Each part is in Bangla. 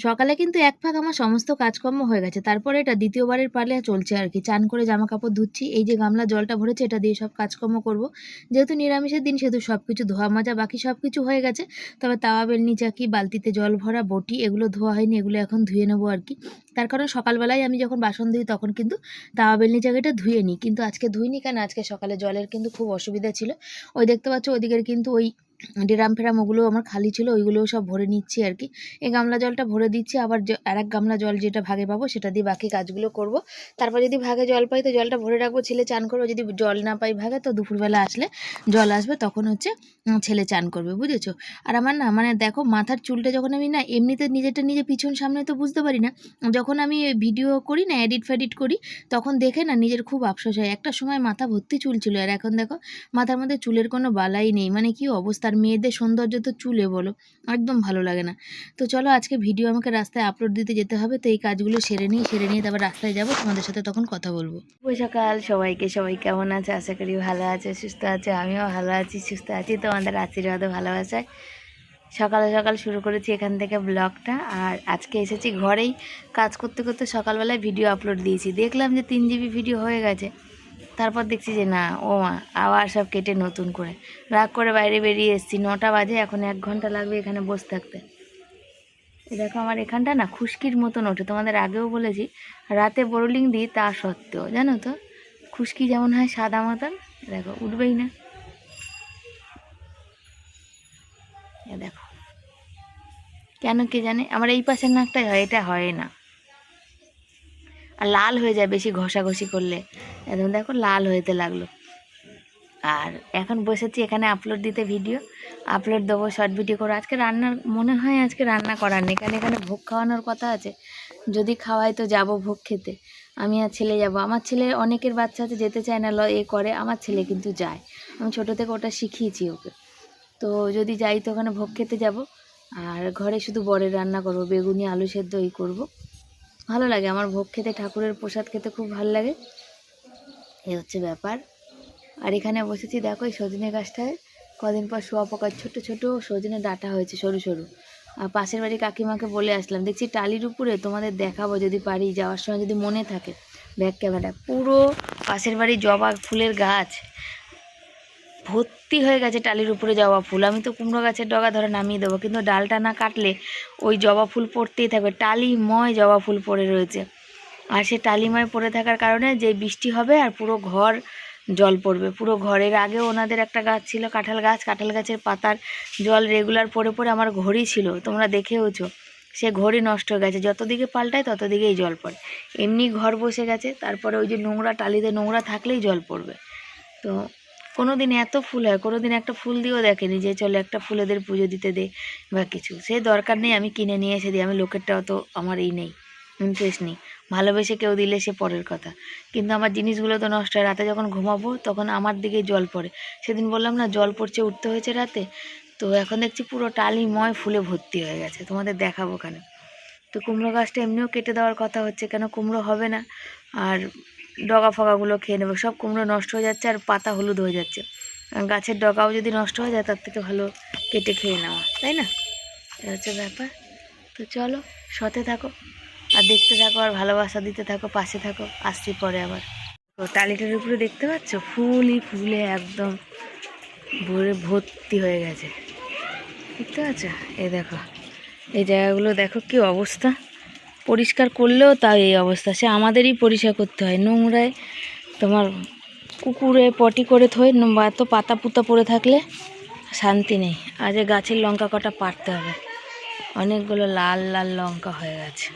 সকালে কিন্তু এক ফাঁক আমার সমস্ত কাজকর্ম হয়ে গেছে। তারপরে এটা দ্বিতীয়বারের পালে চলছে আর কি। চান করে জামা কাপড় ধুচ্ছি। এই যে গামলা জলটা ভরেছে এটা দিয়ে সব কাজকর্ম করব। যেহেতু নিরামিষের দিন সেহেতু সব কিছু ধোয়া মাজা বাকি সব কিছু হয়ে গেছে। তবে তাওয়া বেলনি চাকি, বালতিতে জল ভরা, বটি এগুলো ধোয়া হয়নি, এগুলো এখন ধুয়ে নেবো আর কি। তার কারণ সকালবেলায় আমি যখন বাসন ধুই তখন কিন্তু তাওয়া বেলনি চাকিটা ধুয়ে নিই, কিন্তু আজকে ধুইনি কেন, আজকে সকালে জলের কিন্তু খুব অসুবিধা ছিল। ওই দেখতে পাচ্ছ ওইদিকের কিন্তু ওই ড্রাম ফেরাম ওগুলো আমার খালি ছিল, ওইগুলোও সব ভরে নিচ্ছি আর কি। এই গামলা জলটা ভরে দিচ্ছি, আবার আর এক গামলা জল যেটা ভাগে পাবো সেটা দিয়ে বাকি কাজগুলো করব। তারপর যদি ভাগে জল পাই তো জলটা ভরে রাখবো, ছেলে চান করবো। যদি জল না পাই ভাগে তো দুপুরবেলা আসলে জল আসবে, তখন হচ্ছে ছেলে চান করবে, বুঝেছো। আর আমার না মানে দেখো মাথার চুলটা যখন আমি না এমনিতে নিজেরটা নিজে পিছন সামনে তো বুঝতে পারি না, যখন আমি ভিডিও করি না এডিট ফেডিট করি তখন দেখে না নিজের খুব আফসোস হয়। একটা সময় মাথা ভর্তি চুল ছিল আর এখন দেখো মাথার মধ্যে চুলের কোনো বালাই নেই, মানে কি অবস্থা। আর মেয়েদের সৌন্দর্য তো চুলে বলো, একদম ভালো লাগে না। তো চলো আজকে ভিডিও আমাকে রাস্তায় আপলোড দিতে যেতে হবে, তো এই কাজগুলো সেরে নিয়ে তারপর রাস্তায় যাবো, তোমাদের সাথে তখন কথা বলবো। শুভ সকাল সবাইকে, সবাই কেমন আছে? আশা করি ভালো আছে, সুস্থ আছে। আমিও ভালো আছি, সুস্থ আছি, তোমাদের আশীর্বাদ ও ভালোবাসায় সকাল সকাল শুরু করেছি এখান থেকে ব্লগটা। আর আজকে এসেছি ঘরেই কাজ করতে করতে, সকালবেলায় ভিডিও আপলোড দিয়েছি, দেখলাম যে 3 GB ভিডিও হয়ে গেছে। তারপর দেখছি যে না, ও মা আবার সব কেটে নতুন করে রাগ করে বাইরে বেরিয়ে এসেছি। 9টা বাজে, এখন 1 ঘন্টা লাগবে এখানে বসে থাকতে। দেখো আমার এখানটা না খুশকির মতন ওঠে, তোমাদের আগেও বলেছি। রাতে বোরোলিং দিই তা সত্ত্বেও জানো তো খুশকি যেমন হয় সাদা মতন, দেখো উঠবেই না। দেখো কেন কে জানে, আমার এই পাশের নাকটাই হয়, এটা হয় না। আর লাল হয়ে যায় বেশি ঘষাঘষি করলে, একদম দেখো লাল হতে লাগলো। আর এখন বসেছি এখানে আপলোড দিতে, ভিডিও আপলোড দেবো, শর্ট ভিডিও করো। আজকে রান্নার মনে হয় আজকে রান্না করার নেই, কারণ এখানে ভোগ খাওয়ানোর কথা আছে। যদি খাওয়াই তো যাব ভোগ খেতে, আমি আর ছেলে যাব। আমার ছেলে অনেকের বাচ্চা আছে যেতে চায় না, এ করে, আমার ছেলে কিন্তু যায়। আমি ছোটো থেকে ওটা শিখিয়েছি ওকে। তো যদি যাই তো ওখানে ভোগ খেতে যাব। আর ঘরে শুধু বরের রান্না করবো, বেগুনি আলু সেদ্ধ এই করবো। ভালো লাগে আমার ভোগ খেতে, ঠাকুরের প্রসাদ খেতে খুব ভালো লাগে, এই হচ্ছে ব্যাপার। আর এখানে বসেছি দেখো এই সজনে গাছটায় কদিন পর শুঁয়োপোকার ছোট ছোট সজনে ডাঁটা হয়েছে সরু সরু। আর পাশের বাড়ি কাকিমাকে বলে আসলাম, দেখছি টালির উপরে, তোমাদের দেখাবো যদি পারি, যাওয়ার সময় যদি মনে থাকে ব্যাক ক্যামেরা। পুরো পাশের বাড়ি জবা ফুলের গাছ ভর্তি হয়ে গেছে টালির উপরে জবা ফুল। আমি তো কুমড়ো গাছের ডগা ধরে নামিয়ে দেবো, কিন্তু ডালটা না কাটলে ওই জবা ফুল পড়তেই থাকবে, টালিময় জবা ফুল পড়ে রয়েছে। আর সে টালিময় পড়ে থাকার কারণে যে বৃষ্টি হবে আর পুরো ঘর জল পড়বে, পুরো ঘরের। আগেও ওনাদের একটা গাছ ছিল কাঁঠাল গাছ, কাঁঠাল গাছের পাতার জল রেগুলার পড়ে পড়ে আমার ঘড়ি ছিল, তোমরা দেখেওছো, সে ঘড়ি নষ্ট হয়ে গেছে। যত দিকে পাল্টায় তত দিকেই জল পড়ে, এমনি ঘর বসে গেছে। তারপরে ওই যে নোংরা টালিতে নোংরা থাকলেই জল পড়বে। তো কোনো দিন এত ফুল হয়, কোনো দিন একটা ফুল দিয়েও দেখেনি যে চলো একটা ফুলেদের পুজো দিতে দে বা কিছু। সে দরকার নেই, আমি কিনে নিয়ে এসে দিই। আমি লোকেরটাও তো আমার এই নেই, ইন্টারেস্ট নেই। ভালোবেসে কেউ দিলে সে পরের কথা, কিন্তু আমার জিনিসগুলো তো নষ্ট হয়। রাতে যখন ঘুমাবো তখন আমার দিকেই জল পড়ে। সেদিন বললাম না জল পড়ছে, উঠতে হয়েছে রাতে। তো এখন দেখছি পুরো টালিময় ফুলে ভর্তি হয়ে গেছে, তোমাদের দেখাবো ওখানে। তো কুমড়ো গাছটা এমনিও কেটে দেওয়ার কথা হচ্ছে, কেন কুমড়ো হবে না, আর ডগা ফগাগুলো খেয়ে নেবে। সব কুমড়ো নষ্ট হয়ে যাচ্ছে আর পাতা হলুদ হয়ে যাচ্ছে। গাছের ডগাও যদি নষ্ট হয়ে যায় তার থেকে ভালো কেটে খেয়ে নেওয়া, তাই না? এটা হচ্ছে ব্যাপার। তো চলো সাথে থাকো আর দেখতে থাকো আর ভালোবাসা দিতে থাকো, পাশে থাকো। আসছি পরে আবার। তো টালিটার উপরে দেখতে পাচ্ছ ফুলই ফুলে একদম ভরে ভর্তি হয়ে গেছে, দেখতে পাচ্ছ? এই দেখো এই জায়গাগুলো দেখো কি অবস্থা, পরিষ্কার করলেও তাও এই অবস্থা। সে আমাদেরই পরিষ্কার করতে হয়, নোংরায় তোমার কুকুরে পটি করে থই, এত পাতা পুতা পড়ে থাকলে শান্তি নেই। আজ গাছের লঙ্কা কটা পাড়তে হবে, অনেকগুলো লাল লাল লঙ্কা হয়ে গেছে।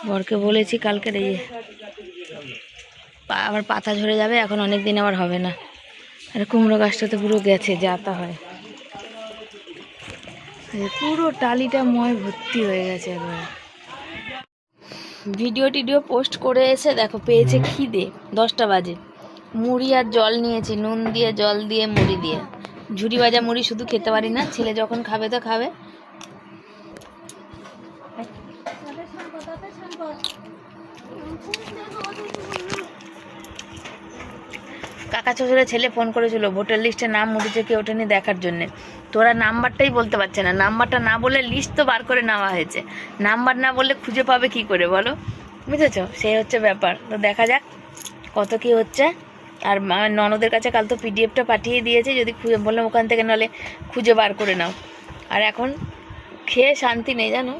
বরকে বলেছি কালকের, এই আবার পাতা ঝরে যাবে, এখন অনেক দিন আবার হবে না। আর কুমড়ো গাছটা তো পুরো গেছে, যাতা হয়, পুরো টালিটা ময় ভর্তি হয়ে গেছে একবারে। ভিডিও টিডিও পোস্ট করে এসে দেখো পেয়েছে খিদে, 10টা বাজে। মুড়ি আর জল নিয়েছি, নুন দিয়ে জল দিয়ে মুড়ি দিয়ে। ঝুড়ি ভাজা মুড়ি শুধু খেতে পারি না, ছেলে যখন খাবে তো খাবে। কাকা শ্বশুরের ছেলে ফোন করেছিল ভোটার লিস্টে নাম উঠেছে কি ওঠেনি দেখার জন্যে, তোরা নাম্বারটাই বলতে পারছে না। নাম্বারটা না বলে লিস্ট তো বার করে নেওয়া হয়েছে, নাম্বার না বললে খুঁজে পাবে কি করে বলো, বুঝেছো? সেই হচ্ছে ব্যাপার। তো দেখা যাক কত কি হচ্ছে। আর ননদের কাছে কাল তো পিডিএফটা পাঠিয়ে দিয়েছে, যদি খুঁজে বললাম ওখান থেকে নাহলে খুঁজে বার করে নাও। আর এখন খেয়ে শান্তি নেই জানো,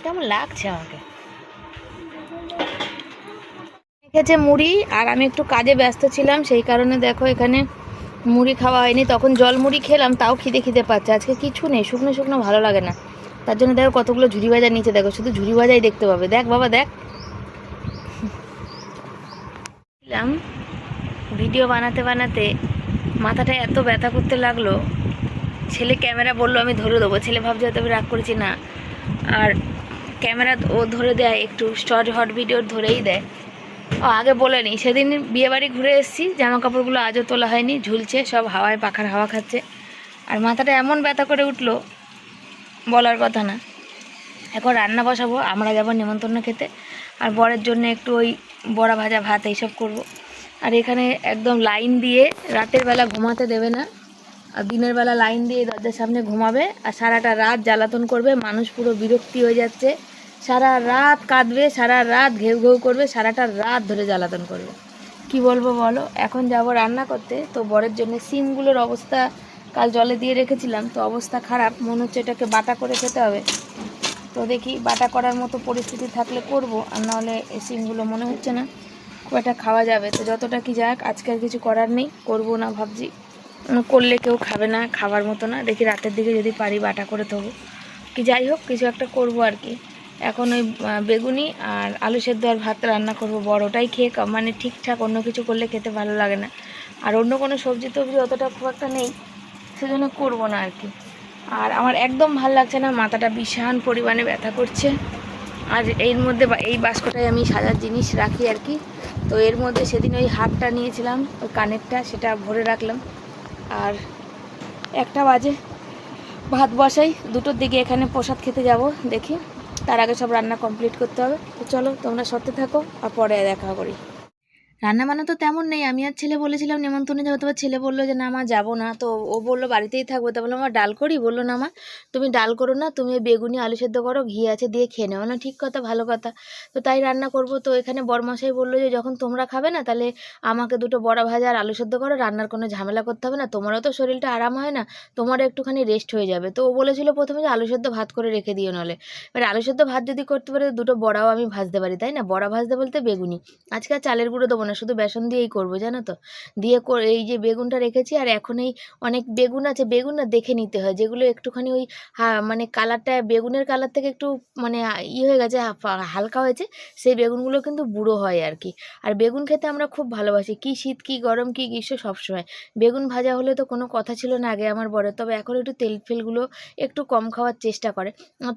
কেমন লাগছে আমাকে। খেয়েছে মুড়ি, আর আমি একটু কাজে ব্যস্ত ছিলাম সেই কারণে দেখো এখানে মুড়ি খাওয়া হয়নি। তখন জল মুড়ি খেলাম, তাও খিদে পাচ্ছে। আজকে কিছু নেই, শুকনো শুকনো ভালো লাগে না, তার জন্য দেখো কতগুলো ঝুড়ি ভাজা নিচে, দেখো শুধু ঝুড়ি ভাজাই দেখতে পাবে। দেখ বাবা দেখ, ভিডিও বানাতে বানাতে মাথাটা এত ব্যথা করতে লাগলো। ছেলে ক্যামেরা বললো আমি ধরে দেবো, ছেলে ভাবছে হয়তো আমি রাগ করেছি না, আর ক্যামেরা ও ধরে দেয়, একটু শর্ট হট ভিডিও ধরেই দেয়। ও আগে বলেনি, সেদিন বিয়েবাড়ি ঘুরে এসেছি, জামা কাপড়গুলো আজও তোলা হয়নি, ঝুলছে সব হাওয়ায়, পাখার হাওয়া খাচ্ছে। আর মাথাটা এমন ব্যথা করে উঠলো বলার কথা না। এখন রান্না বসাবো, আমরা যাবো নেমন্তন্ন খেতে, আর বরের জন্য একটু ওই বড়া ভাজা ভাত এইসব করব। আর এখানে একদম লাইন দিয়ে রাতের বেলা ঘুমাতে দেবে না, আর দিনের বেলা লাইন দিয়ে দরজার সামনে ঘুমাবে, আর সারাটা রাত জ্বালাতন করবে। মানুষ পুরো বিরক্তি হয়ে যাচ্ছে, সারা রাত কাঁদবে, সারা রাত ঘেউ ঘেউ করবে, সারাটা রাত ধরে জ্বালাতন করবে। কি বলবো বলো। এখন যাব রান্না করতে, তো বরের জন্য সিমগুলোর অবস্থা কাল জলে দিয়ে রেখেছিলাম, তো অবস্থা খারাপ, মনে হচ্ছে এটাকে বাটা করে খেতে হবে। তো দেখি বাটা করার মতো পরিস্থিতি থাকলে করব, আর নাহলে এই সিমগুলো মনে হচ্ছে না খুব একটা খাওয়া যাবে। তো যতটা কি যাক, আজকে আর কিছু করার নেই, করবো না ভাবছি, করলে কেউ খাবে না, খাবার মতো না। দেখি রাতের দিকে যদি পারি বাটা করে দেবো, কি যাই হোক কিছু একটা করব আর কি। এখন ওই বেগুনি আর আলু সেদ্ধ আর ভাত রান্না করব, বড়টাই খেয়ে মানে ঠিকঠাক, অন্য কিছু করলে খেতে ভালো লাগে না। আর অন্য কোনো সবজি টবজি অতটা খুব একটা নেই, সেজন্য করবো না আর কি। আর আমার একদম ভালো লাগছে না, মাথাটা ভীষণ পরিমাণে ব্যথা করছে। আর এর মধ্যে এই বাস্কটায় আমি সাজার জিনিস রাখি আর কি, তো এর মধ্যে সেদিন ওই হারটা নিয়েছিলাম, ওই কানেরটা, সেটা ভরে রাখলাম। আর 1টা বাজে, ভাত বসাই, 2টোর দিকে এখানে প্রসাদ খেতে যাব, দেখি তার আগে সব রান্না কমপ্লিট করতে হবে। তো চলো তোমরা সাথে থাকো, আর পরে দেখা করি। রান্না বান্না তো তেমন নেই, আমি আর ছেলে বলেছিলাম নেমন্তন্নে যাবো, তবে ছেলে বললো যে না মা যাবো না, তো ও বললো বাড়িতেই থাকবো। তা বললাম আমার ডাল করি, বললো না মা তুমি ডাল করো না, তুমি বেগুনি আলু সেদ্ধ করো, ঘি আছে দিয়ে খেয়ে নেও না। ঠিক কথা, ভালো কথা, তো তাই রান্না করব। তো এখানে বরমশাই বললো যে যখন তোমরা খাবে না, তাহলে আমাকে 2টো বড়া ভাজা আর আলু সেদ্ধ করো, রান্নার কোনো ঝামেলা করতে হবে না, তোমারও তো শরীরটা আরাম হয় না, তোমারও একটুখানি রেস্ট হয়ে যাবে। তো ও বলেছিল প্রথমে যে আলু সেদ্ধ ভাত করে রেখে দিও, নাহলে এবার আলু সেদ্ধ ভাত যদি করতে পারে 2টো বড়াও আমি ভাজতে পারি, তাই না? বড়া ভাজতে বলতে বেগুনি, আজকে আর চালের গুঁড়ো দেবো না, শুধু বেসন দিয়েই করবো জানো তো। দিয়ে এই যে বেগুনটা রেখেছি, আর এখন এই অনেক বেগুন আছে, বেগুন না দেখে নিতে হয়, যেগুলো একটুখানি ওই মানে কালারটা বেগুনের কালার থেকে একটু মানে হয়ে গেছে, হালকা হয়েছে, সেই বেগুনগুলো কিন্তু বুড়ো হয় আর কি। আর বেগুন খেতে আমরা খুব ভালোবাসি, কি শীত কি গরম কি গ্রীষ্ম সবসময় বেগুন ভাজা হলে তো কোনো কথা ছিল না আগে আমার বড়, তবে এখন একটু তেল ফেলগুলো একটু কম খাওয়ার চেষ্টা করে।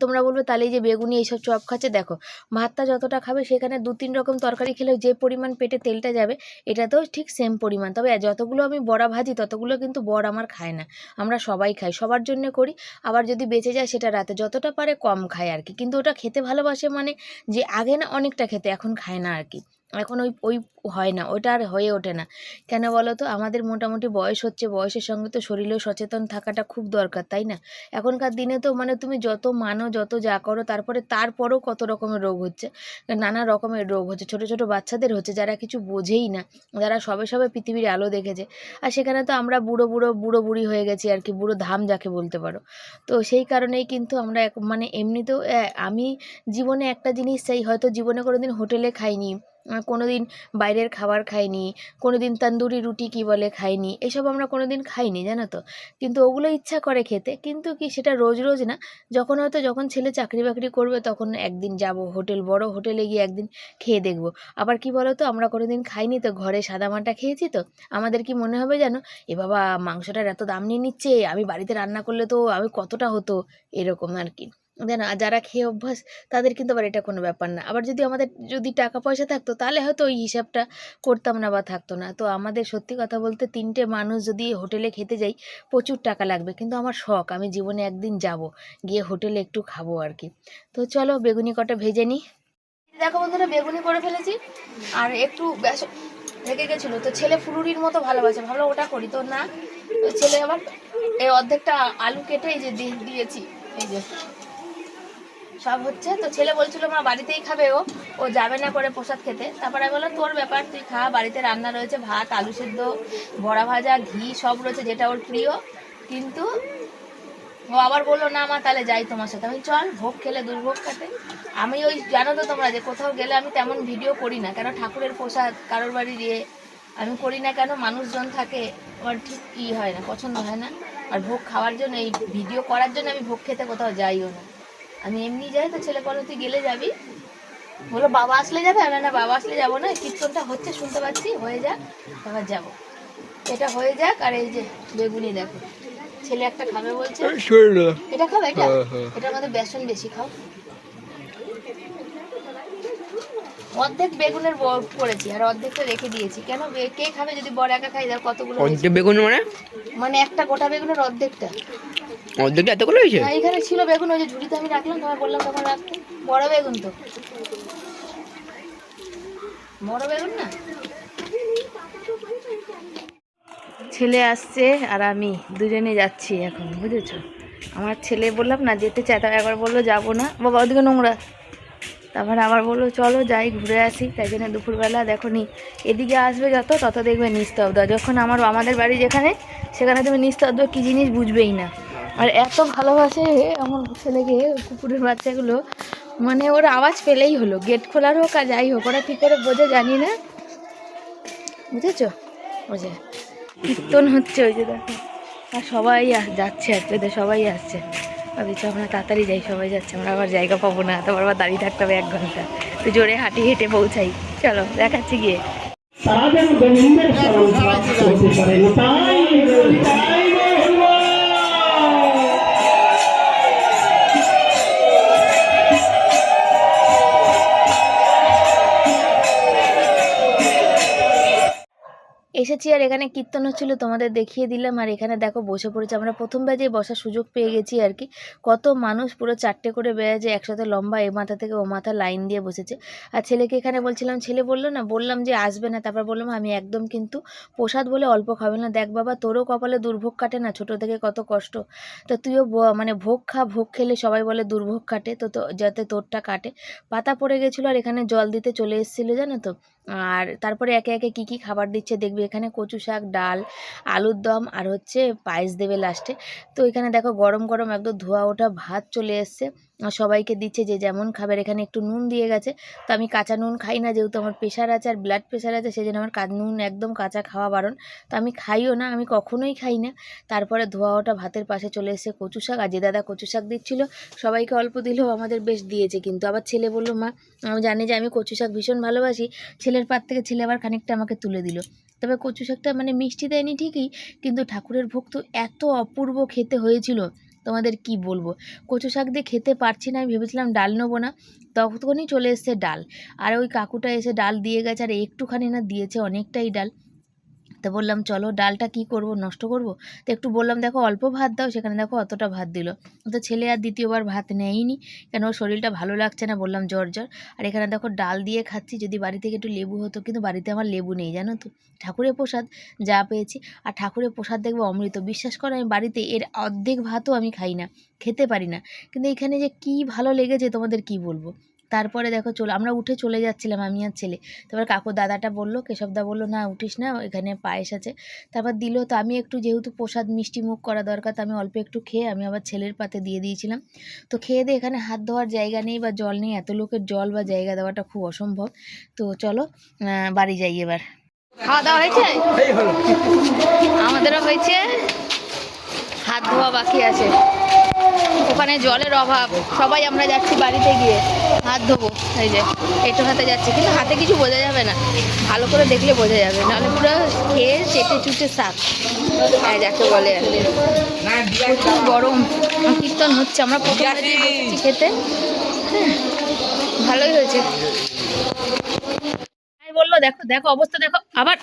তোমরা বলবে তাহলে যে বেগুনি এইসব চপ খাচ্ছে, দেখো ভাতটা যতটা খাবে সেখানে 2-3 রকম তরকারি খেলেও যে পরিমাণ পেটে তেলটা যাবে, এটাতেও ঠিক সেম পরিমাণ। তবে যতগুলো আমি বড়া ভাজি ততগুলো কিন্তু বর আমার খায় না, আমরা সবাই খাই, সবার জন্য করি। আবার যদি বেঁচে যায় সেটা রাতে যতটা পারে কম খায় আর কি, কিন্তু ওটা খেতে ভালোবাসে, মানে যে আগে না অনেকটা খেতে, এখন খায় না আর কি, এখন ওই ওই হয় না, ওটা আর হয়ে ওঠে না। কেন বলো তো, আমাদের মোটামুটি বয়স হচ্ছে, বয়সের সঙ্গে তো শরীরেও সচেতন থাকাটা খুব দরকার, তাই না? এখনকার দিনে তো মানে তুমি যত মানো যত যা করো, তারপরেও কত রকমের রোগ হচ্ছে, নানা রকমের রোগ হচ্ছে, ছোট ছোট বাচ্চাদের হচ্ছে, যারা কিছু বোঝেই না, যারা সবে সবে পৃথিবীর আলো দেখেছে। আর সেখানে তো আমরা বুড়ো বুড়ি হয়ে গেছি আর কি, বুড়ো ধাম যাকে বলতে পারো। তো সেই কারণেই কিন্তু আমরা মানে এমনিতেও আমি জীবনে একটা জিনিস চাই, হয়তো জীবনে কোনোদিন হোটেলে খাইনি, কোনোদিন বাইরের খাবার খাইনি, কোনোদিন তন্দুরি রুটি কি বলে খাইনি, এসব আমরা কোনোদিন খাইনি জানো তো, কিন্তু ওগুলো ইচ্ছা করে খেতে, কিন্তু কি সেটা রোজ রোজ না। যখন ছেলে চাকরি বাকরি করবে তখন একদিন যাব হোটেল, বড় হোটেলে গিয়ে একদিন খেয়ে দেখবো। আবার কি বলো তো, আমরা কোনোদিন খাইনি তো, ঘরে সাদামাটা খেয়েছি, তো আমাদের কি মনে হবে জানো, এ বাবা মাংসটার এত দাম নিয়ে নিচ্ছে, আমি বাড়িতে রান্না করলে তো আমি কতটা হতো, এরকম আর কি। জানো, যারা খেয়ে অভ্যাস তাদের কিন্তু আবার এটা কোনো ব্যাপার না। আবার যদি টাকা পয়সা থাকতো তাহলে হয়তো ওই হিসাবটা করতাম না বা থাকতো না। তো আমাদের সত্যি কথা বলতে 3টে মানুষ যদি হোটেলে খেতে যাই প্রচুর টাকা লাগবে, কিন্তু আমার শখ, আমি জীবনে একদিন যাব, গিয়ে হোটেলে একটু খাবো আর কি। তো চলো বেগুনি কটা ভেজে নিই। দেখো বন্ধুরা, বেগুনি করে ফেলেছি, আর একটু রেখে গেছিলো, তো ছেলে ফুলুরির মতো ভালোবাসে, ভাবলো ওটা করি, তো না, তো ছেলে আবার এই অর্ধেকটা আলু কেটে এই যে দিয়েছি, এই যে সব হচ্ছে। তো ছেলে বলছিল মা বাড়িতেই খাবে, ও যাবে না করে প্রসাদ খেতে। তারপরে আমি বললাম তোর ব্যাপার, তুই খা, বাড়িতে রান্না রয়েছে, ভাত, আলু সেদ্ধ, বড়া ভাজা, ঘি সব রয়েছে, যেটা ওর প্রিয়। কিন্তু ও আবার বললো না মা তাহলে যাই তোমার সাথে। আমি চল, ভোগ খেলে দুর্ভোগ কাটে। আমি ওই জানো তো তোমরা যে কোথাও গেলে আমি তেমন ভিডিও করি না, কেন ঠাকুরের প্রসাদ কারোর বাড়ি দিয়ে আমি করি না, কেন মানুষজন থাকে, আমার ঠিক ই হয় না, পছন্দ হয় না। আর ভোগ খাওয়ার জন্য, এই ভিডিও করার জন্য আমি ভোগ খেতে কোথাও যাইও না, আমি এমনি যাই। তো ছেলে বলো তুই গেলে যাবি, বলো বাবা আসলে যাবে। আমি না বাবা আসলে যাবো না, কীর্তনটা হচ্ছে শুনতে পাচ্ছি, হয়ে যাক এবার যাবো, এটা হয়ে যাক। আর এই যে বেগুনি দেখো, ছেলে একটা খাবে বলছে, এটা খাবে, এটা এটার মধ্যে বেসন বেশি খাও। অর্ধেক বেগুনের করেছি আর অর্ধেকটা রেখে দিয়েছি, কেন কে খাবে যদি বড় একা খাই, তার কতগুলো বেগুন মানে একটা গোটা বেগুনের অর্ধেকটা এতগুলো হয়েছে। এখানে ছিল বেগুন, ওই যে ঝুড়িতে আমি রাখলাম, তোমায় বললাম তখন রাখতে, বড় বেগুন তো, বড় বেগুন না। ছেলে আসছে আর আমি দুজনে যাচ্ছি এখন, বুঝেছো। আমার ছেলে বললাম না যেতে চায়, তারপর একবার বললো যাবো না বাবা, ওদিকে নোংরা, তারপর আবার বললো চলো যাই ঘুরে আসি। তাই জন্য দুপুরবেলা দেখো নি, এদিকে আসবে যত তত দেখবে নিস্তব্ধ, যখন আমাদের বাড়ি যেখানে, সেখানে তুমি নিস্তব্ধ কী জিনিস বুঝবেই না। আর এত ভালোবাসে আমার ছেলেকে কুকুরের বাচ্চাগুলো, মানে ওর আওয়াজ পেলেই হলো, গেট খোলার হোক আর যাই হোক, ওরা কী করে বোঝে জানি না, বুঝেছো। বোঝে কীর্তন হচ্ছে ওই যে দেখো, আর সবাই যাচ্ছে আর এদের সবাই আসছে। ভাবছি আমরা তাড়াতাড়ি যাই, সবাই যাচ্ছে, আমরা আবার জায়গা পাবো না, তারপর আবার দাঁড়িয়ে থাকতে হবে 1 ঘন্টা, তো জোরে হেঁটে পৌঁছাই। চলো দেখাচ্ছি গিয়ে। এসেছি আর এখানে কীর্তন হচ্ছিল, তোমাদের দেখিয়ে দিলাম। আর এখানে দেখো বসে পড়েছে, আমরা প্রথম ব্যাচে বসার সুযোগ পেয়ে গেছি আর কি। কত মানুষ, পুরো 4টে করে বেড়েছে একসাথে লম্বা, এ মাথা থেকে ও মাথা লাইন দিয়ে বসেছে। আর ছেলেকে এখানে বলছিলাম, ছেলে বললো না, বললাম যে আসবে না, তারপর বললাম আমি একদম কিন্তু প্রসাদ বলে অল্প খাবে না, দেখ বাবা তোরও কপালে দুর্ভোগ কাটে না, ছোটো থেকে কত কষ্ট, তো তুইও মানে ভোগ খা, ভোগ খেলে সবাই বলে দুর্ভোগ কাটে, তো যাতে তোরটা কাটে। পাতা পড়ে গেছিলো আর এখানে জল দিতে চলে এসেছিলো জানো তো। আর তারপরে একে একে কী কী খাবার দিচ্ছে দেখবে, এখানে কচু শাক, ডাল, আলুর দম আর হচ্ছে পায়েস দেবে লাস্টে। তো এখানে দেখো গরম গরম একদম ধোয়া ওঠা ভাত চলে এসছে, সবাইকে দিচ্ছে যে যেমন খাবার। এখানে একটু নুন দিয়ে গেছে, তো আমি কাঁচা নুন খাই না, যেহেতু আমার প্রেশার আছে আর ব্লাড প্রেশার আছে, সেই জন্য আমার নুন একদম কাঁচা খাওয়া বারণ, তো আমি খাইও না, আমি কখনোই খাই না। তারপরে ধোয়া ওঠা ভাতের পাশে চলে এসেছে কচু শাক, আর যে দাদা কচু শাক দিচ্ছিল সবাইকে অল্প দিলেও আমাদের বেশ দিয়েছে। কিন্তু আবার ছেলে বললো মা, আমি জানি যে আমি কচু শাক ভীষণ ভালোবাসি, ছেলের পাত থেকে ছেলে আবার খানিকটা আমাকে তুলে দিল। তবে কচু শাকটা মানে মিষ্টি দেয়নি ঠিকই, কিন্তু ঠাকুরের ভোগ তো এত অপূর্ব খেতে হয়েছিল, তোমাদের কি বলবো। কচু শাক দিয়ে খেতে পারছি না, আমি ভেবেছিলাম ডাল নেবো না, তখনই চলে এসছে ডাল। আর ওই কাকুটা এসে ডাল দিয়ে গেছে, আর একটুখানি না দিয়েছে অনেকটাই ডাল। তো বললাম চলো ডালটা কি করব, নষ্ট করব, তো একটু বললাম দেখো অল্প ভাত দাও, সেখানে দেখো অতটা ভাত দিল। তো ছেলে আর দ্বিতীয়বার ভাত নেয়নি, কেন ওর শরীরটা ভালো লাগছে না, বললাম জ্বর। আর এখানে দেখো ডাল দিয়ে খাচ্ছি, যদি বাড়ি থেকে একটু লেবু হতো, কিন্তু বাড়িতে আমার লেবু নেই জানো তো। ঠাকুরের প্রসাদ যা পেয়েছি, আর ঠাকুরের প্রসাদ দেখবো অমৃত, বিশ্বাস করো আমি বাড়িতে এর অর্ধেক ভাতও আমি খাই না, খেতে পারি না, কিন্তু এখানে যে কি ভালো লেগেছে তোমাদের কি বলবো। তারপরে দেখো আমরা উঠে চলে যাচ্ছিলাম আমি আর ছেলে, তারপর কাকু দাদাটা বললো, কেশবদা বললো না উঠিস না, এখানে পায়েস আছে, তারপর দিল। তো আমি একটু যেহেতু প্রসাদ মিষ্টি মুখ করা দরকার, তো আমি অল্প একটু খেয়ে আমি আবার ছেলের পাতে দিয়ে দিয়েছিলাম। তো খেয়ে দিয়ে এখানে হাত ধোয়ার জায়গা নেই বা জল নেই, এত লোকের জল বা জায়গা দেওয়াটা খুব অসম্ভব। তো চলো বাড়ি যাই এবার। খাওয়া দাওয়া হয়েছে, আমাদেরও হয়েছে, হাত ধোয়া বাকি আছে, ওখানে জলের অভাব, সবাই আমরা যাচ্ছি বাড়িতে গিয়ে হাত ধোবো। এই যে একটু হাতে যাচ্ছে, কিন্তু হাতে কিছু বোঝা যাবে না, ভালো করে দেখলে বোঝা যাবে, নাহলে পুরো খেয়ে চেটে চুটে শাক যাকে বলে। প্রচুর গরম, কীর্তন হচ্ছে, আমরা প্রথমে বসেছি খেতে, হ্যাঁ ভালোই হয়েছে। বললো দেখো দেখো অবস্থা দেখো, আবার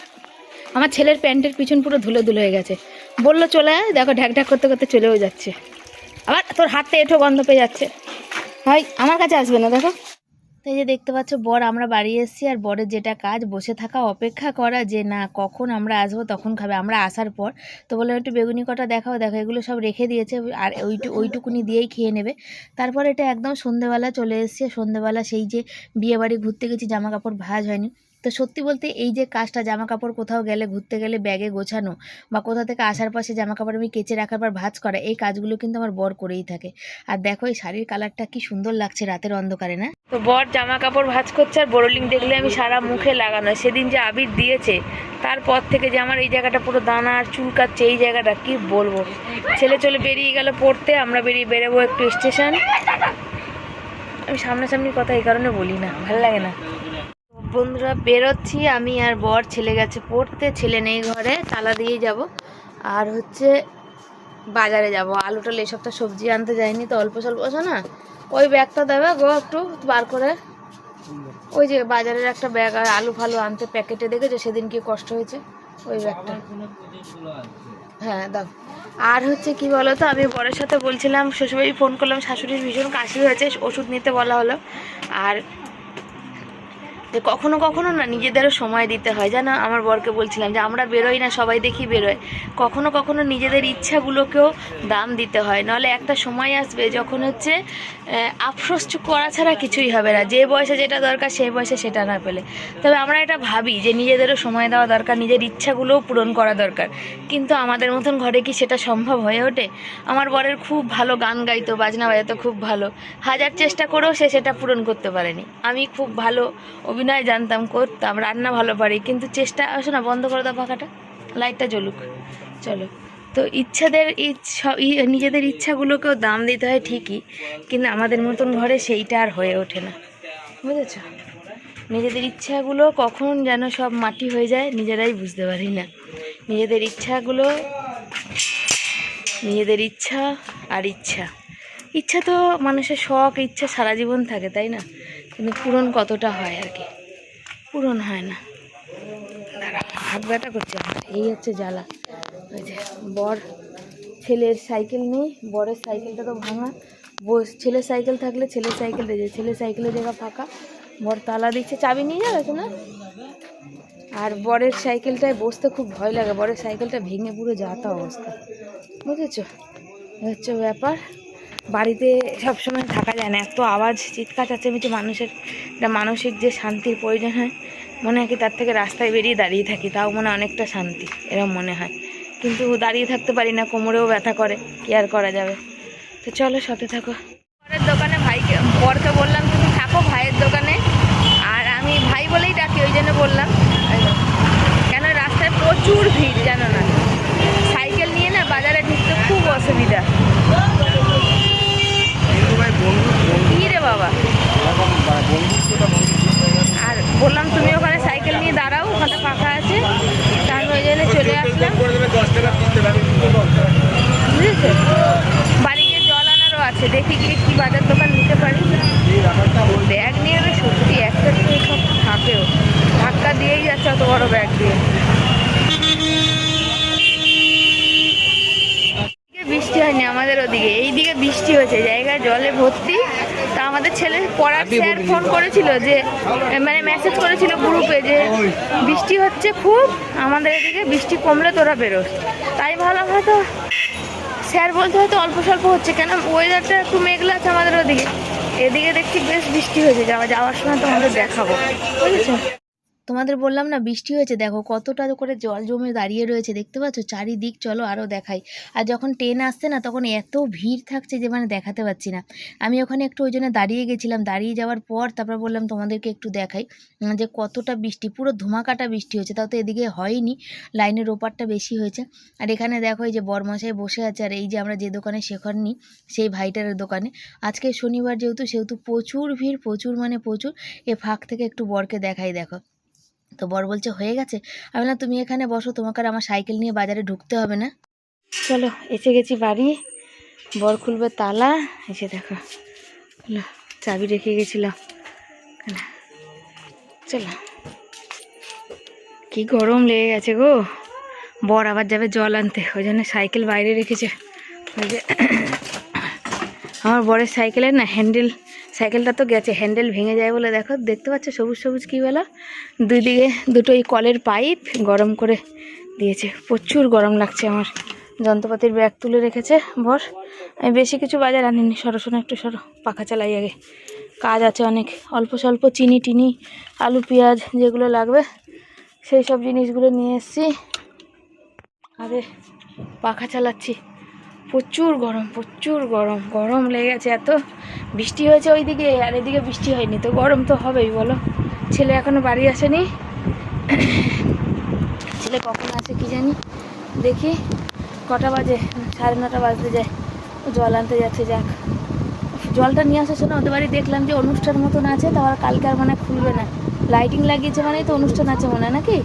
আমার ছেলের প্যান্টের পিছন পুরো ধুলো ধুলো হয়ে গেছে, বললো চলে আয়, দেখো ঢ্যাক ঢ্যাক করতে করতে চলেও যাচ্ছে। আবার তোর হাতটা এঁঠো গন্ধ পেয়ে যাচ্ছে, ভাই আমার কাছে আসবে না, দেখো তো এই যে দেখতে পাচ্ছ বর আমরা বাড়ি এসেছি, আর বরের যেটা কাজ বসে থাকা, অপেক্ষা করা যে না কখন আমরা আসবো তখন খাবে। আমরা আসার পর তো বললাম একটু বেগুনি কটা দেখাও, দেখো এগুলো সব রেখে দিয়েছে, আর ওইটুকুনি দিয়েই খেয়ে নেবে। তারপর এটা একদম সন্ধেবেলা চলে এসেছে। সন্ধেবেলা সেই যে বিয়ে বাড়ি ঘুরতে গেছি, জামা কাপড় ভাঁজ হয়নি। তো সত্যি বলতে এই যে কাজটা, জামা কাপড় কোথাও গেলে ঘুরতে গেলে ব্যাগে গোছানো বা কোথা থেকে আসার পাশে জামা কাপড় আমি কেচে রাখার পর ভাঁজ করা, এই কাজগুলো কিন্তু আমার বর করেই থাকে। আর দেখো এই শাড়ির কালারটা কি সুন্দর লাগছে রাতের অন্ধকারে, না? তো বর জামা কাপড় ভাঁজ করছে, আর বোরোলিং দেখলে আমি সারা মুখে লাগানো। সেদিন যে আবির দিয়েছে তারপর থেকে যে আমার এই জায়গাটা পুরো দানা আর চুলকাচ্ছে, এই জায়গাটা কি বলবো। ছেলে চলে বেরিয়ে গেল পড়তে, আমরা বেরোবো একটু স্টেশন। আমি সামনাসামনি কথা এই কারণে বলি না, ভালো লাগে না। বন্ধুরা বেরোচ্ছি, আমি আর বর। ছেলে গেছে পড়তে, ছেলে নেই ঘরে, তালা দিয়ে যাব। আর হচ্ছে বাজারে যাব, আলু টালু এই সপ্তাহ সবজি আনতে যাইনি তো, অল্প স্বল্প আছে না। ওই ব্যাগটা দেবে গো একটু বার করে, ওই যে বাজারের একটা ব্যাগ, আর আলু ফালু আনতে প্যাকেটে দেখেছো সেদিন কি কষ্ট হয়েছে, ওই ব্যাগটা। হ্যাঁ দাও। আর হচ্ছে কি বলো তো, আমি বরের সাথে বলছিলাম, শ্বশুরবাড়ি ফোন করলাম, শাশুড়ির ভীষণ কাশি হয়েছে, ওষুধ নিতে বলা হলো। আর যে কখনো কখনো না নিজেদেরও সময় দিতে হয়, জানো। আমার বরকে বলছিলাম যে আমরা বেরোই না, সবাই দেখি বেরোয়, কখনো কখনো নিজেদের ইচ্ছাগুলোকেও দাম দিতে হয়। নাহলে একটা সময় আসবে যখন হচ্ছে আফসোস করা ছাড়া কিছুই হবে না। যে বয়সে যেটা দরকার সেই বয়সে সেটা না পেলে। তবে আমরা এটা ভাবি যে নিজেদেরও সময় দেওয়া দরকার, নিজের ইচ্ছাগুলোও পূরণ করা দরকার, কিন্তু আমাদের মতন ঘরে কি সেটা সম্ভব হয়ে ওঠে? আমার বরের খুব ভালো গান গাইতো, বাজনা বাজাতো খুব ভালো, হাজার চেষ্টা করেও সে সেটা পূরণ করতে পারেনি। আমি খুব ভালো অভিনয় জানতাম, করতাম, রান্না ভালো পারি, কিন্তু চেষ্টা আসো না, বন্ধ করে দাও পাখাটা, লাইটটা জ্বলুক, চলো। তো নিজেদের ইচ্ছাগুলোকেও দাম দিতে হয় ঠিকই, কিন্তু আমাদের মতন ঘরে সেইটা আর হয়ে ওঠে না, বুঝেছ? নিজেদের ইচ্ছাগুলো কখন যেন সব মাটি হয়ে যায় নিজেরাই বুঝতে পারি না। নিজেদের ইচ্ছা আর ইচ্ছা তো মানুষের শখ ইচ্ছা সারা জীবন থাকে, তাই না? কিন্তু পূরণ কতটা হয় আর কি, পূরণ হয় না। হাত ব্যথা করছে আমার, এই হচ্ছে জ্বালা। ওই যে বর, ছেলের সাইকেল নেই, বরের সাইকেলটা তো ভাঙা। ছেলের সাইকেল থাকলে ছেলের সাইকেল রেজে, ছেলের সাইকেলের জায়গা ফাঁকা, বর তালা দিচ্ছে, চাবি নিয়ে যাবে না। আর বরের সাইকেলটায় বসতে খুব ভয় লাগে, বরের সাইকেলটা ভেঙে পুরো যাতা অবস্থা, বুঝেছো? হচ্ছে ব্যাপার। বাড়িতে সবসময় থাকা যায় না, এত আওয়াজ, চিৎকার চেঁচামেচি, মানুষের একটা মানসিক যে শান্তির প্রয়োজন হয়, মনে হয় কি তার থেকে রাস্তায় বেরিয়ে দাঁড়িয়ে থাকি, তাও মনে অনেকটা শান্তি, এরকম মনে হয়। কিন্তু দাঁড়িয়ে থাকতে পারি না, কোমরেও ব্যথা করে, কি আর করা যাবে। তো চলো সাথে থাকো। বরের দোকানে ভাইকে, বরকে বললাম তুমি থাকো ভাইয়ের দোকানে, আর আমি ভাই বলেই ডাকি, ওই জন্য বললাম। কেন রাস্তায় প্রচুর ভিড়, জানো না, সাইকেল নিয়ে না বাজারে ঢুকতে খুব অসুবিধা। কি রে বাবা, আর বললাম তুমি ওখানে সাইকেল নিয়ে দাঁড়াও, ওখানে ফাঁকা আছে, তার ওই জন্য চলে আসলাম, বুঝেছো? বাড়ি গিয়ে জল আনারও আছে, দেখি গিয়ে কি বাজার দোকান নিতে পারি। ব্যাগ নিয়ে সত্যি একটা সব থাকেও, ধাক্কা দিয়েই যাচ্ছে অত বড় ব্যাগ দিয়ে। বৃষ্টি হয়নি আমাদের ওদিকে, এইদিকে বৃষ্টি হয়েছে, জায়গায় জলে ভর্তি। তা আমাদের ছেলে পড়ার স্যার ফোন করেছিল, যে মানে মেসেজ করেছিল গ্রুপে যে বৃষ্টি হচ্ছে খুব, আমাদের এদিকে বৃষ্টি কমলে তোরা বেরোস। তাই ভাবলাম হয়তো স্যার বলতে হয়তো অল্প স্বল্প হচ্ছে, কেন ওয়েদারটা একটু মেঘলা আছে আমাদের ওদিকে। এদিকে দেখছি বেশ বৃষ্টি হয়েছে, যাওয়ার সময় তোমাদের দেখাবো, বুঝেছো? তোমাদের বললাম না বৃষ্টি হয়েছে, দেখো কতটা করে জল জমে দাঁড়িয়ে রয়েছে, দেখতে পাচ্ছ চারিদিক। চলো আরও দেখাই। আর যখন ট্রেন আসছে না তখন এত ভিড় থাকছে যে মানে দেখাতে পাচ্ছি না। আমি ওখানে একটু ওই জন্য দাঁড়িয়ে গেছিলাম, দাঁড়িয়ে যাওয়ার পর তারপর বললাম তোমাদেরকে একটু দেখাই যে কতটা বৃষ্টি, পুরো ধোঁয়াকাটা বৃষ্টি হয়েছে। তাও তো এদিকে হয়নি, লাইনের ওপারটা বেশি হয়েছে। আর এখানে দেখো এই যে বরমশাই বসে আছে, আর এই যে আমরা যে দোকানে শেখাননি সেই ভাইটার দোকানে। আজকে শনিবার সেহেতু প্রচুর ভিড়, প্রচুর মানে প্রচুর। এ ফাঁক থেকে একটু বরকে দেখাই, দেখো। তো বর বলছে হয়ে গেছে। আমি বললাম তুমি এখানে বসো, তোমাকে আর আমার সাইকেল নিয়ে বাজারে ঢুকতে হবে না। চলো এসে গেছি বাড়ি, বর খুলবে তালা, এসে দেখো চাবি রেখে গেছিলাম। চলো, কি গরম লেগে গেছে গো। বর আবার যাবে জল আনতে, ওই জন্য সাইকেল বাইরে রেখেছে। ওই যে আমার বরের সাইকেলের না হ্যান্ডেল সাইকেলটা তো গেছে, হ্যান্ডেল ভেঙে যায় বলে দেখো, দেখতে পাচ্ছ সবুজ সবুজ কী বলো, দুই দিকে দুটো এই কলের পাইপ গরম করে দিয়েছে। প্রচুর গরম লাগছে আমার। যন্ত্রপাতির ব্যাগ তুলে রেখেছে বর। আমি বেশি কিছু বাজার আনিনি, সরো একটু সরো, পাখা চালাই আগে, কাজ আছে অনেক। অল্প স্বল্প চিনি টিনি, আলু পেঁয়াজ যেগুলো লাগবে সেই সব জিনিসগুলো নিয়ে এসেছি। আরে পাখা চালাচ্ছি, প্রচুর গরম, প্রচুর গরম, গরম লেগেছে এত। বৃষ্টি হয়েছে ওইদিকে, আর এদিকে বৃষ্টি হয়নি, তো গরম তো হবেই বলো। ছেলে এখনো বাড়ি আসেনি, ছেলে কখন আসে কি জানি, দেখি কটা বাজে, 9:30 বাজতে যায়। জল আনতে যাচ্ছে, যাক জলটা নিয়ে আসার জন্য ওদের বাড়ি দেখলাম যে অনুষ্ঠান মতন আছে, তারপর কালকে আর মানে খুলবে না, লাইটিং লাগিয়েছে মানে তো অনুষ্ঠান আছে মনে হয় নাকি।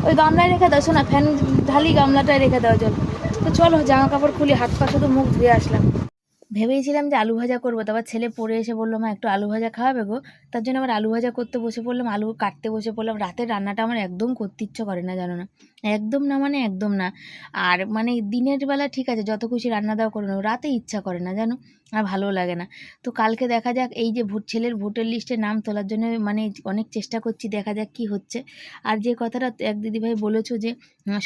ওই গামলায় রেখে দাও, শোনা ফ্যান ঢালি গামলাটায় রেখে দাও জল। তো চলো জামা কাপড় খুলি, হাত পা শুধু মুখ ধুয়ে আসলাম। ভেবেছিলাম যে আলু ভাজা করবো, তারপর ছেলে পড়ে এসে বললো মা একটু আলু ভাজা খাওয়াবে গো, তার জন্য আবার আলু ভাজা করতে বসে পড়লাম, আলু কাটতে বসে পড়লাম। রাতের রান্নাটা আমার একদম করতে ইচ্ছে করে না, জানো না, একদম না, মানে একদম না। আর মানে দিনের বেলা ঠিক আছে, যত খুশি রান্না দাওয়া করে নেবো, রাতে ইচ্ছা করে না জানো, আর ভালো লাগে না। তো কালকে দেখা যাক, এই যে ছেলের ভোটের লিস্টে নাম তোলার জন্য মানে অনেক চেষ্টা করছি, দেখা যাক কি হচ্ছে। আর যে কথাটা এক দিদিভাই বলেছো যে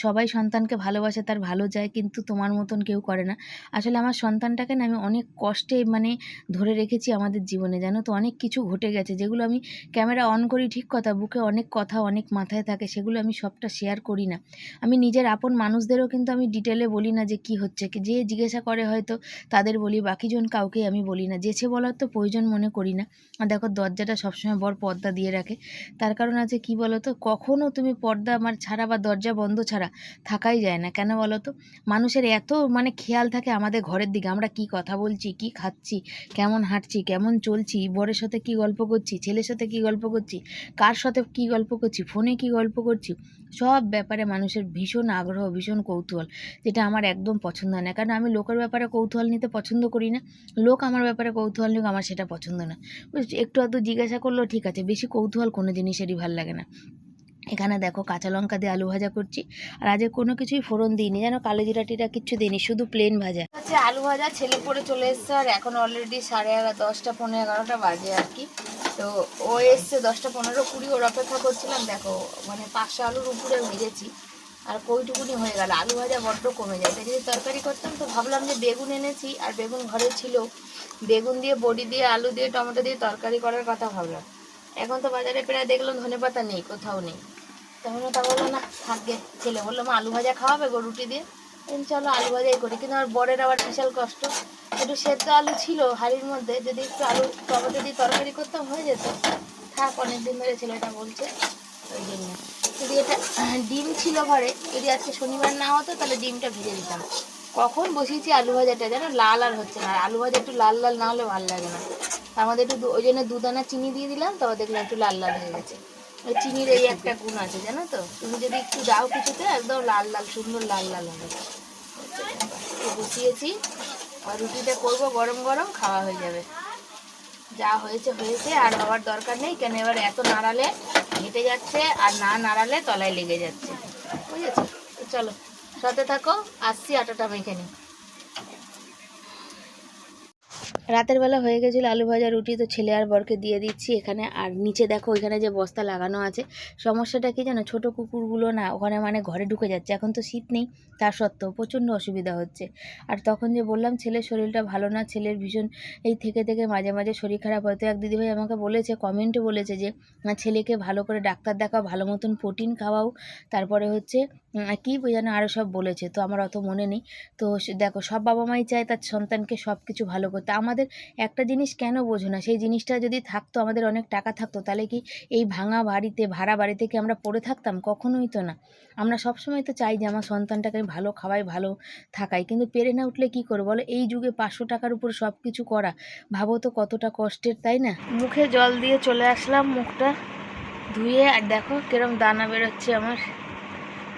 সবাই সন্তানকে ভালোবাসে, তার ভালো চায়, কিন্তু তোমার মতন কেউ করে না। আসলে আমার সন্তানটাকে না আমি অনেক কষ্টে মানে ধরে রেখেছি আমাদের জীবনে, জানো তো, অনেক কিছু ঘটে গেছে যেগুলো আমি ক্যামেরা অন করি ঠিক কথা, বুকে অনেক কথা অনেক মাথায় থাকে, সেগুলো আমি সবটা শেয়ার করি না। আমি নিজের আপন মানুষদেরও কিন্তু আমি ডিটেলে বলি না যে কি হচ্ছে, যে জিজ্ঞাসা করে হয়তো তাদের বলি, বাকিজন কাউকে আমি বলি না, যেছে বলার তো প্রয়োজন মনে করি না। আর দেখো দরজাটা সবসময় বর পর্দা দিয়ে রাখে, তার কারণ আছে কি বলো তো, কখনও তুমি পর্দা আমার ছাড়া বা দরজা বন্ধ ছাড়া থাকাই যায় না। কেন বলো তো, মানুষের এত মানে খেয়াল থাকে আমাদের ঘরের দিকে, আমরা কি কথা বলছি, কি খাচ্ছি, কেমন হাঁটছি, কেমন চলছি, বরের সাথে কি গল্প করছি, ছেলের সাথে কি গল্প করছি, কার সাথে কি গল্প করছি, ফোনে কি গল্প করছি, সব ব্যাপারে মানুষের ভীষণ আগ্রহ, ভীষণ কৌতূহল, যেটা আমার একদম পছন্দ হয় না। কারণ আমি লোকের ব্যাপারে কৌতূহল নিতে পছন্দ করি না, লোক আমার ব্যাপারে কৌতূহল নিক, আমার সেটা পছন্দ না, বুঝছি। একটু আধটু জিজ্ঞাসা করলেও ঠিক আছে, বেশি কৌতূহল কোনো জিনিসেরই ভাল লাগে না। এখানে দেখো কাঁচা লঙ্কা দিয়ে আলু ভাজা করছি, আর আজকে কোনো কিছুই ফোড়ন দিইনি, যেন কালো জিরা টিরা কিচ্ছু দিইনি, শুধু প্লেন ভাজা আচ্ছা আলু ভাজা। ছেলে পরে চলে এসছে, আর এখন অলরেডি 11:30, 10টা 11:15 বাজে আর কি। তো ও এসছে 10টা 15-20, ওর অপেক্ষা করছিলাম। দেখো মানে 500 আলুর উপরে ভেজেছি, আর কইটুকুনি হয়ে গেল। আলু ভাজা বড্ড কমে যায়, তাই যদি তরকারি করতাম তো ভাবলাম যে বেগুন এনেছি, আর বেগুন ঘরে ছিল, বেগুন দিয়ে বড়ি দিয়ে আলু দিয়ে টমেটো দিয়ে তরকারি করার কথা ভাবলাম। এখন তো বাজারে প্রায় দেখলাম ধনেপাতা নেই, কোথাও নেই। তখন তা বললো না থাকবে, ছেলে বললো মা আলু ভাজা খাওয়াবে গো রুটি দিয়ে, চলো আলু ভাজাই করি। কিন্তু আমার বরের আবার বিশাল কষ্ট, একটু সেদ্ধ আলু ছিল হাঁড়ির মধ্যে, যদি একটু আলু টমেটো দিয়ে তরকারি করতাম হয়ে যেত। থাক, অনেকদিন ধরে ছেলেটা বলছে, ওই জন্য। যদি এটা ডিম ছিল ঘরে, যদি আজকে শনিবার না হতো তাহলে ডিমটা ভেজে দিতাম। কখন বসিয়েছি আলু ভাজাটা, যেন লাল আর হচ্ছে না, আর আলু ভাজা একটু লাল লাল না হলে ভালো লাগে না। তার মধ্যে একটু ওই জন্য 2 দানা চিনি দিয়ে দিলাম, তবে দেখলাম একটু লাল লাল হয়ে গেছে। ওই চিনির এই একটা গুণ আছে জানো তো, তুমি যদি একটু দাও কিছুতে একদম লাল লাল সুন্দর লাল লাল হবে। বসিয়েছি, আর রুটিটা করবো গরম গরম, খাওয়া হয়ে যাবে। যা হয়েছে হয়েছে, আর হওয়ার দরকার নেই, কেন এবার এত নাড়ালে হেঁটে যাচ্ছে, আর না নাড়ালে তলায় লেগে যাচ্ছে, বুঝেছো। তো চলো সাথে থাকো, আসছি, আটাটা মেখে নিই। রাতের বেলা হয়ে গেছিলো আলু ভাজা রুটি, তো ছেলে আর বরকে দিয়ে দিচ্ছি এখানে। আর নিচে দেখো ওইখানে যে বস্তা লাগানো আছে, সমস্যাটা কি জানো, ছোটো কুকুরগুলো না ওখানে মানে ঘরে ঢুকে যাচ্ছে। এখন তো শীত নেই, তার সত্ত্বেও প্রচণ্ড অসুবিধা হচ্ছে। আর তখন যে বললাম ছেলের শরীরটা ভালো না, ছেলের ভীষণ এই থেকে মাঝে মাঝে শরীর খারাপ হয়। তো এক দিদিভাই আমাকে বলেছে, কমেন্টে বলেছে যে ছেলেকে ভালো করে ডাক্তার দেখাও, ভালো মতন প্রোটিন খাওয়াও, তারপরে হচ্ছে কী যেন আরও সব বলেছে, তো আমার অত মনে নেই। তো দেখো সব বাবা মাই চায় তার সন্তানকে সব কিছু ভালো করতে। আমাদের একটা জিনিস কেন বোঝো না, সেই জিনিসটা যদি থাকতো, আমাদের অনেক টাকা থাকতো, তাহলে কি এই ভাঙা বাড়িতে, ভাড়া বাড়িতে কি আমরা পড়ে থাকতাম? কখনোই তো না। আমরা সবসময় তো চাই যে আমার সন্তানটাকে আমি ভালো খাওয়াই, ভালো থাকাই, কিন্তু পেরে না উঠলে কী করবো বলো। এই যুগে 500 টাকার উপর সব কিছু করা, ভাবো তো কতটা কষ্টের, তাই না। মুখে জল দিয়ে চলে আসলাম, মুখটা ধুয়ে, আর দেখো কিরম দানা বেরোচ্ছে আমার।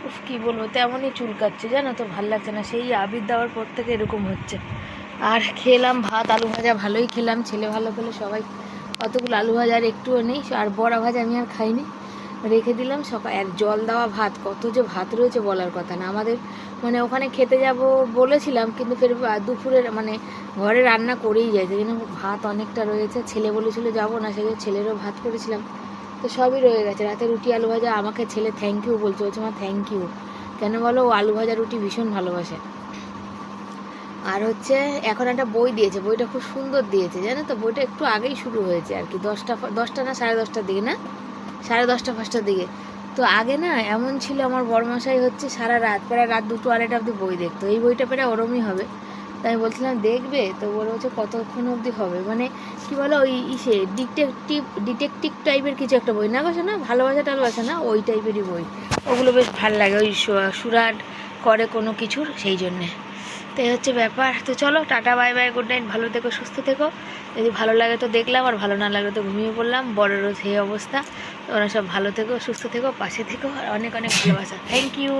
উফ কী বলবো, তেমনই চুলকাচ্ছে জানো তো, ভাল লাগছে না, সেই আবির দেওয়ার পর থেকে এরকম হচ্ছে। আর খেলাম ভাত আলু ভাজা, ভালোই খেলাম, ছেলে ভালো খেলে সবাই। অতগুলো আলু ভাজা আর একটুও নেই, আর বড়া ভাজা আমি আর খাইনি, রেখে দিলাম সকাল। আর জল দেওয়া ভাত, কত যে ভাত রয়েছে বলার কথা না। আমাদের মানে ওখানে খেতে যাব বলেছিলাম, কিন্তু ফের দুপুরের মানে ঘরে রান্না করেই যায়, সেই জন্য ভাত অনেকটা রয়েছে। ছেলে বলেছিল যাবো না, সেই জন্য ছেলেরও ভাত করেছিলাম, তো সবই রয়ে গেছে। রাতে রুটি আলু ভাজা, আমাকে ছেলে থ্যাংক ইউ বলছে, বলছে মা থ্যাংক ইউ। কেন বলো, ও আলু ভাজা রুটি ভীষণ ভালোবাসে। আর হচ্ছে এখন একটা বই দিয়েছে, বইটা খুব সুন্দর দিয়েছে জানো তো। বইটা একটু আগেই শুরু হয়েছে আর কি, 10টা না 10:30টার দিকে, না 10:30 5টার দিকে। তো আগে না এমন ছিল, আমার বড়মশাই হচ্ছে সারা রাত, প্রায় রাত 2টো 2:30 অবধি বই দেখতো। এই বইটা প্রায় ওরমই হবে। তাই আমি বলছিলাম দেখবে, তো বলে হচ্ছে কতক্ষণ অবধি হবে, মানে কি বলো ওই ইসে ডিটেকটিভ টাইপের কিছু একটা বই না, বসে না ভালোবাসা টালবাসা না, ওই টাইপেরই বই। ওগুলো বেশ ভালো লাগে, ওই সুরাট করে কোনো কিছুর, সেই জন্যে। তো এই হচ্ছে ব্যাপার। তো চলো tata, bye bye, good night, ভালো থেকো, সুস্থ থেকো। যদি ভালো লাগে তো দেখলাম, আর ভালো না লাগলে তো ঘুমিয়ে পড়লাম। বড়েরও সেই অবস্থা। তোমরা সব ভালো থেকো, সুস্থ থেকো, পাশে থেকো, আর অনেক অনেক ভালোবাসা। Thank you.